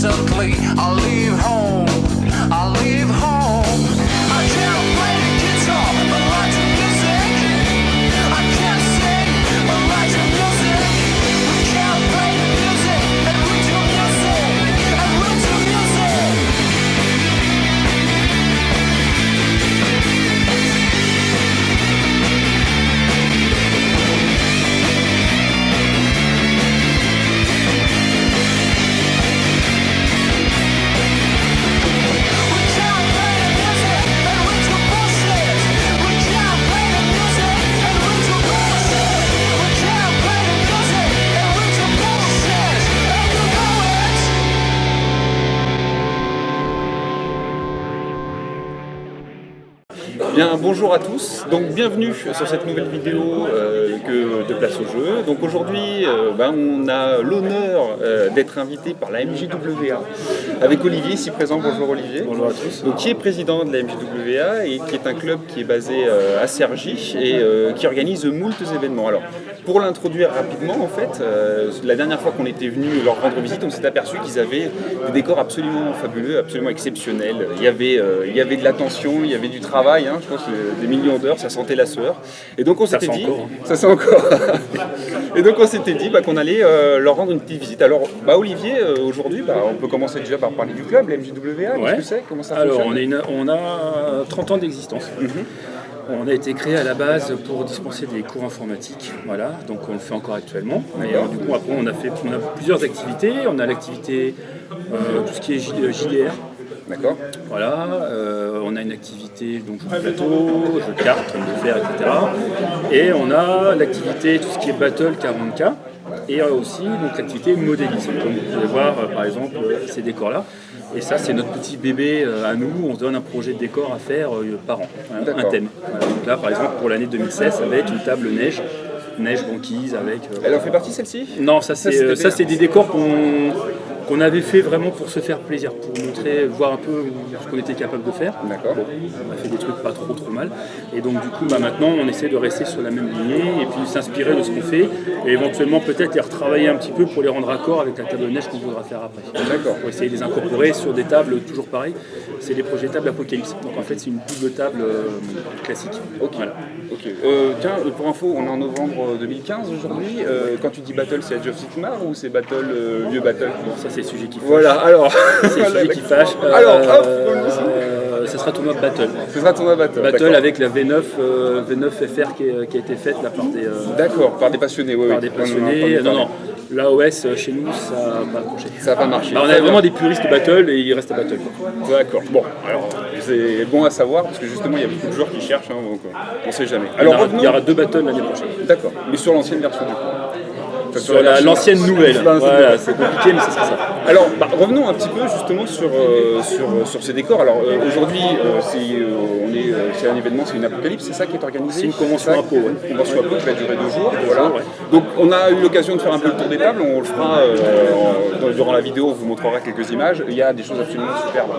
instantly. I leave home, I leave home. I can't play the guitar, but like the music. I can't sing, but like the music. I can't play the music, and we do music, and we do music. Bien, bonjour à tous, donc bienvenue sur cette nouvelle vidéo de Place au Jeu. Donc aujourd'hui, on a l'honneur d'être invité par la MJWA avec Olivier ici présent. Bonjour Olivier. Bonjour à tous. Donc, qui est président de la MJWA et qui est un club qui est basé à Cergy et qui organise moult événements. Alors, pour l'introduire rapidement, en fait, la dernière fois qu'on était venu leur rendre visite, on s'est aperçu qu'ils avaient des décors absolument fabuleux, absolument exceptionnels. Il y avait de l'attention, il y avait du travail, hein, je pense des millions d'heures, ça sentait la sueur. Et donc on s'était dit, ça sent encore. Et donc on s'était dit qu'on allait leur rendre une petite visite. Alors Olivier, aujourd'hui, on peut commencer déjà par parler du club, la MJWA. Ouais. Qu'est-ce que c'est? Comment ça Alors fonctionne? on a 30 ans d'existence. On a été créé à la base pour dispenser des cours informatiques, voilà, donc on le fait encore actuellement. Et du coup après on a plusieurs activités. On a l'activité tout ce qui est JDR. D'accord. Voilà, on a une activité donc jeux de plateau, jeux de cartes, train de fer, etc. Et on a l'activité tout ce qui est battle 40K et aussi donc l'activité modélisme. Comme vous pouvez voir par exemple ces décors là. Et ça c'est notre petit bébé à nous, on se donne un projet de décor à faire par an, un thème. Voilà. Donc là par exemple pour l'année 2016 ça va être une table neige banquise avec... Elle en fait partie celle-ci? Non, ça c'est des décors qu'on avait fait vraiment pour se faire plaisir, pour montrer, voir un peu ce qu'on était capable de faire. D'accord. Bon, on a fait des trucs pas trop mal. Et donc du coup maintenant on essaie de rester sur la même lignée et puis s'inspirer de ce qu'on fait et éventuellement peut-être les retravailler un petit peu pour les rendre accord avec la table de neige qu'on voudra faire après. D'accord. Pour essayer de les incorporer sur des tables toujours pareil. C'est des projets tables Apocalypse. Donc en fait c'est une double table classique. Ok. Voilà. Ok. Tiens, pour info, on est en novembre 2015 aujourd'hui. Quand tu dis battle, c'est Age of Sigmar ou c'est battle vieux battle? Bon, ça c'est le sujet qui fâche. Voilà, alors. C'est le sujet qui fâche. Alors, hop, ça sera tournoi battle. ce sera ton battle. Battle avec la V9 FR qui a été faite là par des D'accord, par des passionnés, oui. par des passionnés. Non, l'AOS chez nous ça n'a pas accroché. Ça n'a pas marché. On a vraiment des puristes battle et il reste à battle. D'accord. Bon, alors c'est bon à savoir parce que justement il y a beaucoup de joueurs qui cherchent, hein, donc on sait jamais. Il Alors revenons. y aura 2 battles l'année prochaine. D'accord. Mais sur l'ancienne version du coup. Enfin, Sur l'ancienne nouvelle. Voilà, c'est compliqué mais ça sera ça. Alors, revenons un petit peu justement sur ces décors. Alors aujourd'hui, c'est un événement, c'est une apocalypse, c'est ça qui est organisé? C'est une convention à Pau, Une convention à Pau qui va durer 2 jours. Voilà. Donc on a eu l'occasion de faire un peu le tour des tables, on le fera durant la vidéo, on vous montrera quelques images. Il y a des choses absolument superbes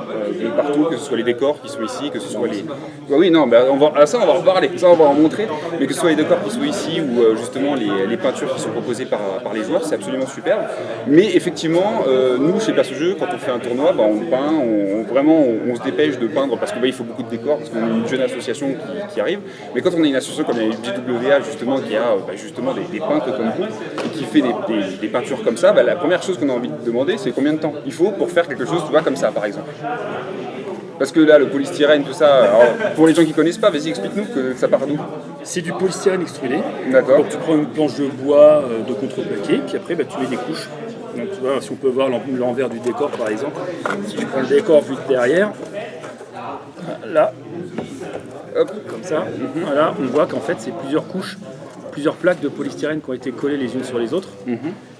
de partout, que ce soit les décors qui sont ici, que ce soit les... Oui, non, ça on va en reparler, ça on va en montrer, mais que ce soit les décors qui sont ici ou justement les peintures qui sont proposées par les joueurs, c'est absolument superbe. Mais effectivement, nous chez Place au Jeu, quand on fait un tournoi, on peint, on se dépêche de peindre parce qu'il faut beaucoup de décors, parce qu'on est une jeune association qui arrive. Mais quand on est une association comme la MJWA justement, qui a justement des peintres comme vous et qui fait des peintures comme ça, la première chose qu'on a envie de demander, c'est combien de temps il faut pour faire quelque chose, tu vois, comme ça par exemple. Parce que là, le polystyrène, tout ça, alors, pour les gens qui ne connaissent pas, vas-y, explique-nous que ça part d'où? C'est du polystyrène extrudé. D'accord. Donc tu prends une planche de bois de contreplaqué, puis après tu mets des couches. Donc tu vois, si on peut voir l'envers du décor par exemple, si je prends le décor vu de derrière, là, hop, comme ça, voilà, on voit qu'en fait c'est plusieurs couches, plusieurs plaques de polystyrène qui ont été collées les unes sur les autres.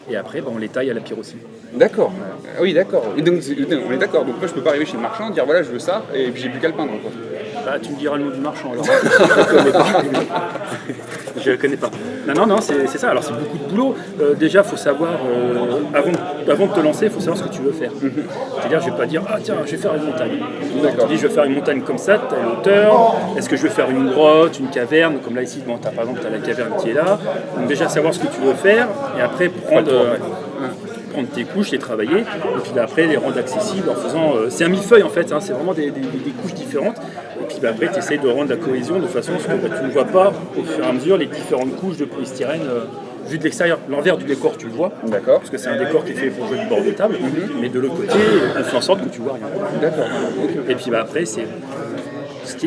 Et après, on les taille à la pyrocine. D'accord. Ah oui, d'accord. Et donc, on est d'accord. Donc moi, je peux pas arriver chez le marchand, dire voilà, je veux ça, et puis j'ai plus qu'à le peindre, quoi. Bah, tu me diras le nom du marchand alors. Je ne connais pas. Je le connais pas. Non, c'est ça. Alors c'est beaucoup de boulot. Déjà, il faut savoir, avant de te lancer, il faut savoir ce que tu veux faire. C'est-à-dire, je vais pas dire ah tiens, je vais faire une montagne. Tu dis je vais faire une montagne comme ça, telle hauteur. Est-ce que je vais faire une grotte, une caverne, comme là ici, bon, par exemple, tu as la caverne qui est là. Donc déjà savoir ce que tu veux faire et après prendre prendre tes couches, les travailler, et puis après les rendre accessibles en faisant... c'est un millefeuille en fait, hein, c'est vraiment des couches différentes. Et puis après tu essayes de rendre la cohésion de façon à ce que tu ne vois pas au fur et à mesure les différentes couches de polystyrène vu de l'extérieur. L'envers du décor tu le vois, D'accord. parce que c'est un décor qui est fait pour jouer du bord de table, mais de l'autre côté on fait en sorte que tu vois rien. D'accord. Et puis après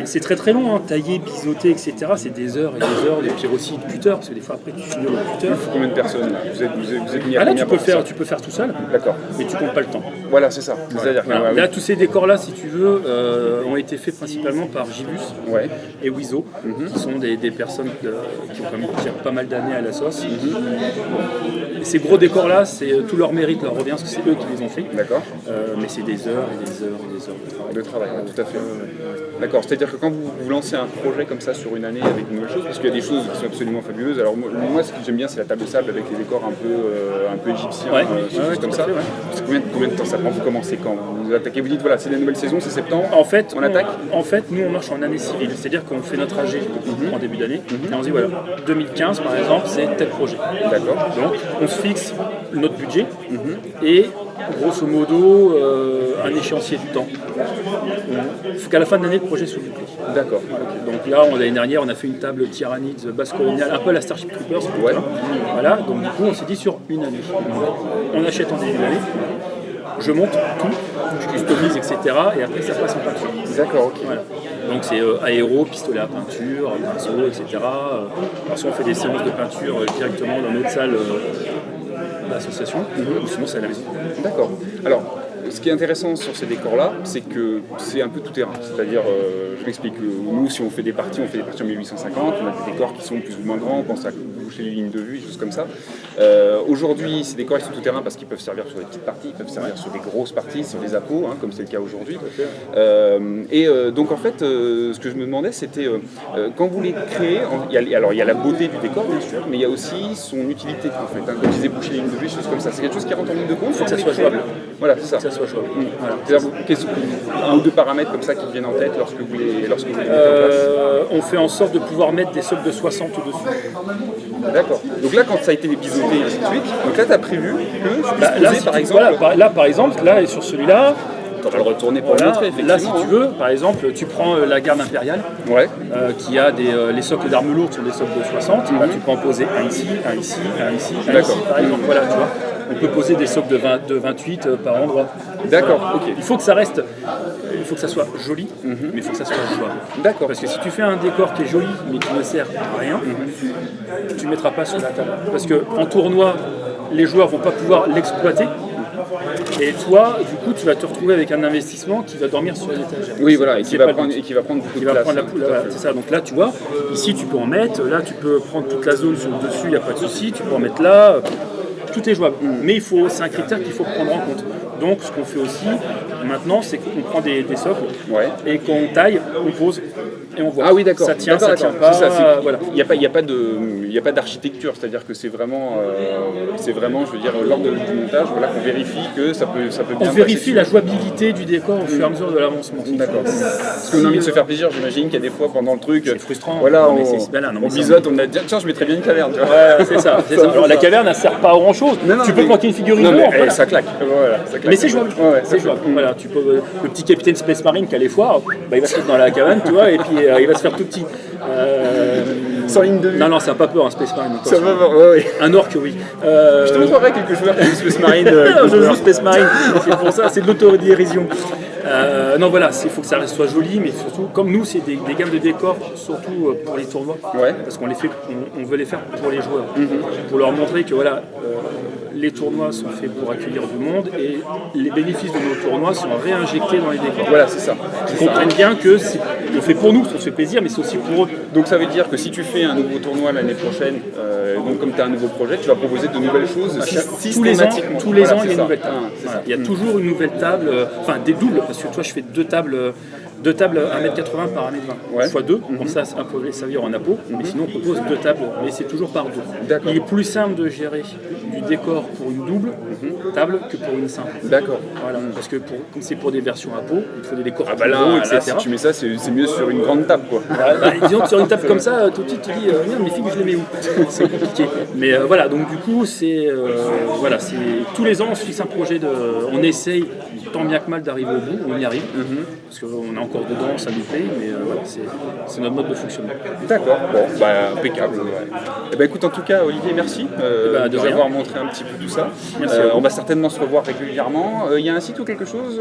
c'est très très long, hein. Tailler, biseauter, etc. C'est des heures et des heures, et puis aussi de cutter, parce que des fois après tu finis au cutter. Combien de personnes là vous êtes mis à Ah là combien tu peux faire tout seul, D'accord. mais tu comptes pas le temps. Voilà, c'est ça. C'est-à-dire que Voilà. Là tous ces décors là si tu veux ont été faits principalement par Gibus ouais. et Wizo, qui sont des personnes qui ont pas mal d'années à la sauce. Et ces gros décors là, c'est tout leur mérite leur revient parce que c'est eux qui les ont fait. D'accord. Mais c'est des heures et des heures et des heures de travail. De travail, tout à fait. D'accord, c'est-à-dire que quand vous lancez un projet comme ça sur une année avec de nouvelles choses, parce qu'il y a des choses qui sont absolument fabuleuses. Alors moi ce que j'aime bien, c'est la table de sable avec les décors un peu égyptiens, choses comme ça. C'est combien de temps ça prend? Vous commencez quand vous attaquez? Vous dites voilà, c'est la nouvelle saison, c'est septembre. En fait, on attaque. En fait, nous on marche en année civile, c'est-à-dire qu'on fait notre AG en début d'année et on se dit voilà, 2015 par exemple, c'est tel projet. D'accord. Donc on se fixe notre budget et grosso modo un échéancier du temps. Il faut qu'à la fin de l'année le projet soit bouclé. D'accord. Donc là, l'année dernière, on a fait une table Tyrannide basse coloniale, un peu la Starship Troopers. Ouais. Voilà, donc du coup, on s'est dit sur une année. On achète en début d'année, je monte tout, je customise, etc. Et après, ça passe en peinture. D'accord, ok. Voilà. Donc c'est aéro, pistolet à peinture, pinceau, etc. Ensuite, on fait des séances de peinture directement dans notre salle d'association, ou sinon c'est à la maison. D'accord. Alors, ce qui est intéressant sur ces décors-là, c'est que c'est un peu tout terrain. C'est-à-dire, je m'explique, nous, si on fait des parties en 1850, on a des décors qui sont plus ou moins grands, on pense à boucher les lignes de vue, des choses comme ça. Aujourd'hui, ces décors ils sont tout terrain parce qu'ils peuvent servir sur des petites parties, ils peuvent servir sur des grosses parties, sur des appos, hein, comme c'est le cas aujourd'hui. Donc en fait, ce que je me demandais, c'était quand vous les créez, il y a la beauté du décor bien sûr, mais il y a aussi son utilité en fait. Comme je disais, boucher les lignes de vue, des choses comme ça. C'est quelque chose qui rentre en ligne de compte. Il faut que ça soit jouable. Voilà, c'est ça. Que ça soit jouable. Voilà. C'est-à-dire, un ou deux paramètres comme ça qui viennent en tête lorsque vous les mettez en place. On fait en sorte de pouvoir mettre des socles de 60 dessus. D'accord. Donc là, quand ça a été biseauté et ainsi de suite, donc là, tu as prévu que je puisse Là, poser, par exemple... Voilà, là, par exemple, là, et sur celui-là, on va le retourner pour le montrer, effectivement. là, si tu veux, par exemple, tu prends la garde impériale, qui a les socles d'armes lourdes sont des socles de 60, là, tu peux en poser un ici, un ici, un ici, un ici, par exemple. Voilà, tu vois. On peut poser des socles de 28 par endroit. D'accord, ok. Il faut que ça reste, il faut que ça soit joli, mais il faut que ça soit jouable. D'accord. Parce que si tu fais un décor qui est joli, mais qui ne sert à rien, tu ne mettras pas sur la table. Parce qu'en tournoi, les joueurs ne vont pas pouvoir l'exploiter. Et toi, du coup, tu vas te retrouver avec un investissement qui va dormir sur l'étagère. Oui, voilà, et qui va prendre beaucoup de place. C'est ça. Donc là, tu vois, ici, tu peux en mettre. Là, tu peux prendre toute la zone sur le dessus, il n'y a pas de souci. Tu peux en mettre là. Tout est jouable. Mais c'est un critère qu'il faut prendre en compte. Donc, ce qu'on fait aussi maintenant, c'est qu'on prend des socles et qu'on taille, on pose et on voit. Ah oui, d'accord. Ça tient, ça tient pas. Voilà. Il n'y a pas d'architecture, c'est-à-dire que c'est vraiment, je veux dire, lors du montage, voilà, qu'on vérifie que ça peut bien. On vérifie la jouabilité du décor au fur et à mesure de l'avancement. D'accord. Parce qu'on a envie de se faire plaisir, j'imagine qu'il y a des fois pendant le truc. C'est frustrant. Voilà, on bisote, on a dit tiens, je mettrais bien une caverne. Tu vois. Ouais, c'est ça. Alors la caverne, elle ne sert pas à grand-chose. Tu peux planter une figurine non, dehors. Ça claque. Voilà, ça claque. Mais c'est jouable. Ouais, c'est jouable. Voilà, tu peux, le petit capitaine Space Marine qui a les foires, il va se mettre dans la cabane, tu vois, et puis il va se faire tout petit. Sans ligne de vue. Non, ça n'a pas peur, un Space Marine. Ça va, ouais. Un orque, oui. Je te montrerai quelques joueurs qui jouent Space Marine. Je joue Space Marine, c'est pour ça, c'est de l'autodérision. Non, voilà, il faut que ça soit joli, mais surtout, comme nous, c'est des gammes de décors, surtout pour les tournois, parce qu'on on veut les faire pour les joueurs, pour leur montrer que voilà, les tournois sont faits pour accueillir du monde et les bénéfices de nos tournois sont réinjectés dans les décors. Voilà, c'est ça. Ils comprennent bien que on fait pour nous, on se fait plaisir, mais c'est aussi pour eux. Donc ça veut dire que si tu fais un nouveau tournoi l'année prochaine, donc comme tu as un nouveau projet, tu vas proposer de nouvelles choses systématiquement. Tous les ans, il y a une nouvelle table. Il y a toujours une nouvelle table, enfin des doubles, parce que toi je fais deux tables 2 tables 1m80 par 1m20, Ouais. x 2, donc ça peut servir en apôt, mais sinon on propose 2 tables, mais c'est toujours par 2. D'accord. Il est plus simple de gérer du décor pour une double table que pour une simple. D'accord. Voilà, parce que comme c'est pour des versions apôt, il faut des décors Ah bah plus là, gros, là, etc. si tu mets ça, c'est mieux sur une grande table, quoi. Disons que sur une table comme ça, tout de suite tu dis merde, mes figues je les mets où? C'est compliqué. Mais voilà, donc du coup c'est tous les ans on se fixe un projet on essaye tant bien que mal d'arriver au bout, on y arrive, parce qu'on est encore dedans, ça nous plaît, mais voilà, c'est notre mode de fonctionnement. D'accord, bon, bah impeccable. Ouais. Eh ben, écoute, en tout cas, Olivier, merci de de nous rien. avoir montré un petit peu tout ça. Merci à vous. On va certainement se revoir régulièrement. Il y a un site ou quelque chose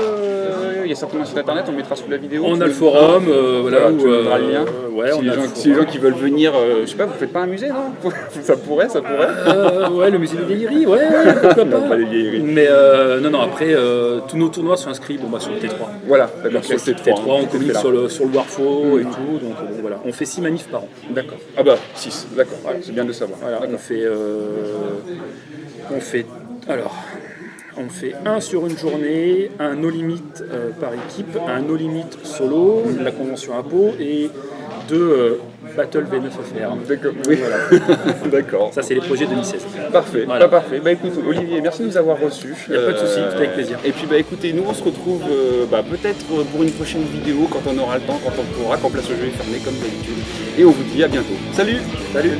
il y a certainement un site internet, on le mettra sous la vidéo. On Tu a le nous- forum, voilà, tu nous donneras le lien. ouais, si, on les a gens, le si les gens forum. qui veulent venir, je sais pas, vous faites pas un musée, non? Ça pourrait. Ouais, le musée des vieilleries, ouais, pourquoi pas. Non, pas les vieilleries. Mais non, après, tous nos tournois sont inscrits sur le T3. Voilà, d'accord, Donc, sur le c'est T3, on hein, communique c'est sur là. le Warfo et tout, donc voilà. On fait 6 manifs par an. D'accord. Ah bah, 6, d'accord, ouais, c'est bien de le savoir. Voilà, D'accord. on fait un sur une journée, un no limit par équipe, un no limit solo, la convention impôt et 2 Battle V9 FR. D'accord, oui. D'accord. Ça, c'est les projets 2016. Parfait, Voilà. parfait. Bah écoute, Olivier, merci de nous avoir reçus. Y a pas de souci, c'était avec plaisir. Et puis bah écoutez, nous on se retrouve peut-être pour une prochaine vidéo quand on aura le temps, quand on pourra, quand Place au Jeu est fermée comme d'habitude. Et on vous dit à bientôt. Salut. Salut.